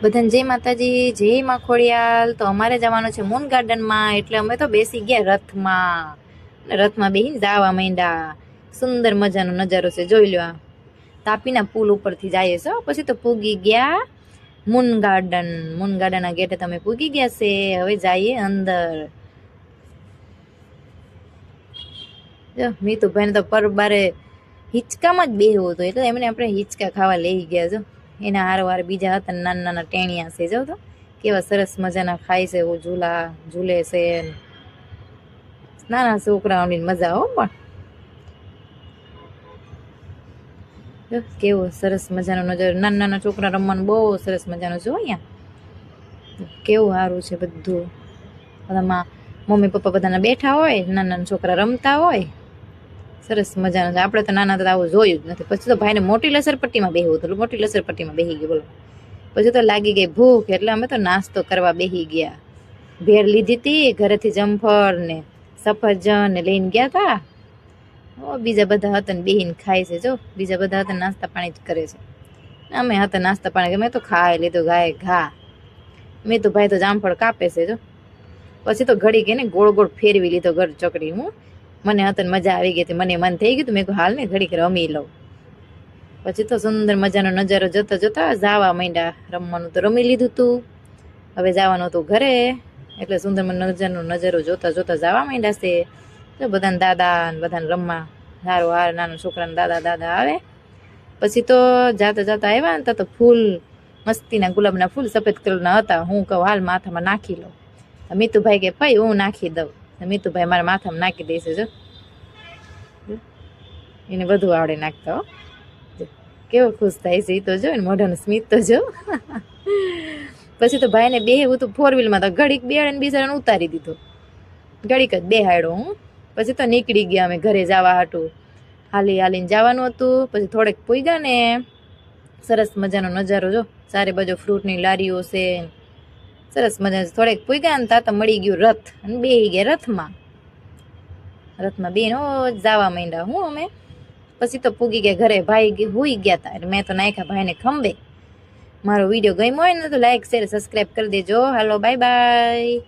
બધાને જય માતાજી, જય માં ખોડિયાલ. તો અમારે જવાનું છે મૂન ગાર્ડનમાં, એટલે અમે તો બેસી ગયા રથમાં. રથમાં બેસીને જાવા માંડ્યા. સુંદર મજાનો નજારો છે, જોઈ લો. આ તાપીના પુલ ઉપરથી જાય છે. પછી તો પૂગી ગયા મૂન ગાર્ડન. મૂન ગાર્ડનના ગેટે તમે પૂગી ગયા છે. હવે જઈએ અંદર. જો મીતુભાઈને તો પરબારે હિંચકામાં જ બેહવું હતું, એટલે એમને આપણે હિંચકા ખાવા લઈ ગયા. જો એના હારવાર બીજા હતા નાના નાના ટેણિયા છે. જો તો કેવા સરસ મજાના ખાય છે, ઝૂલા ઝૂલે છે. નાના છોકરાઓની મજા હો. પણ જો કેવો સરસ મજાનો નજારો. નાના નાના છોકરા રમવાનું બહુ સરસ મજાનો છે. અહીંયા કેવું સારું છે બધું. બધામાં મમ્મી પપ્પા બધાના બેઠા હોય, નાના નાના છોકરા રમતા હોય. સરસ મજાનું છે. આપણે તો નાના હતા આવું જોયું જ નથી. પછી તો ભાઈને મોટી લસરપટ્ટીમાં બેહવું હતું. મોટી લસરપટ્ટીમાં બેસી ગયું. બોલો, પછી તો લાગી ગઈ ભૂખ, એટલે અમે તો નાસ્તો કરવા બેસી ગયા. ભેળ લીધી હતી ઘરેથી, જમફળ ને સફરજન ને લઈને ગયા હતા. બીજા બધા હતા ને બેહીને ખાય છે. જો બીજા બધા હતા નાસ્તા પાણી જ કરે છે. અમે હતા નાસ્તા પાણી, મેં તો ખાઈ લીધું ગાય ઘા. મેં તો ભાઈ તો જામફળ કાપે છે. જો પછી તો ઘડી કે ને ગોળ ગોળ ફેરવી લીધો ઘર ચોકડી. હું મને હતા મજા આવી ગઈ હતી. મને મન થઈ ગયું. મેં કહું હાલ ને ઘડીક રમી લઉં. પછી તો સુંદર મજાનો નજારો જોતા જોતા જવા માંડ્યા. રમવાનું તો રમી લીધું તું, હવે જવાનું હતું ઘરે. એટલે સુંદર મજાનો નજારો જોતા જોતા જવા માંડ્યા છે. તો બધાને દાદા ને બધાને રમવા સારો હાર, નાના છોકરાને દાદા દાદા આવે. પછી તો જાતા જાતા આવ્યા ને તો ફૂલ મસ્તીના ગુલાબના ફૂલ સફેદ કલરના હતા. હું કહું હાલ માથામાં નાખી લઉં. મીતુભાઈ કે ભાઈ હું નાખી દઉં. મીતુભાઈ મારા માથામાં નાખી દેશે. જો એને બધું આવડે નાખતા. હો કેવો ખુશ થાય છે. એ તો જો ને મોઢાનું સ્મિત તો જો. પછી તો ભાઈને બેહવું હતું ફોર વ્હીલમાં, તો ઘડીક બેહાડીને બિચારાને ઉતારી દીધો. ઘડીક જ બેહાડ્યો હું. પછી તો નીકળી ગયા અમે ઘરે જવા હાટું. હાલી હાલીને જવાનું હતું. પછી થોડેક પૂગ્યા ને સરસ મજાનો નજારો જો. ચારે બાજુ ફ્રૂટની લારીઓ છે. સરસ મજાનું. થોડેક પૂગ્યા ને તા તો મળી ગયું રથ, અને બેહી ગયા રથમાં. રથમાં બેન જવા માંડ્યા હું અમે. પછી તો પૂગી ગયા ઘરે. ભાઈ હુઈ ગયા હતા એટલે મેં તો નાખ્યા ભાઈને ખંભે. મારો વિડીયો ગમ્યો હોય ને તો લાઈક શેર સબસ્ક્રાઈબ કરી દેજો. હાલો બાય બાય.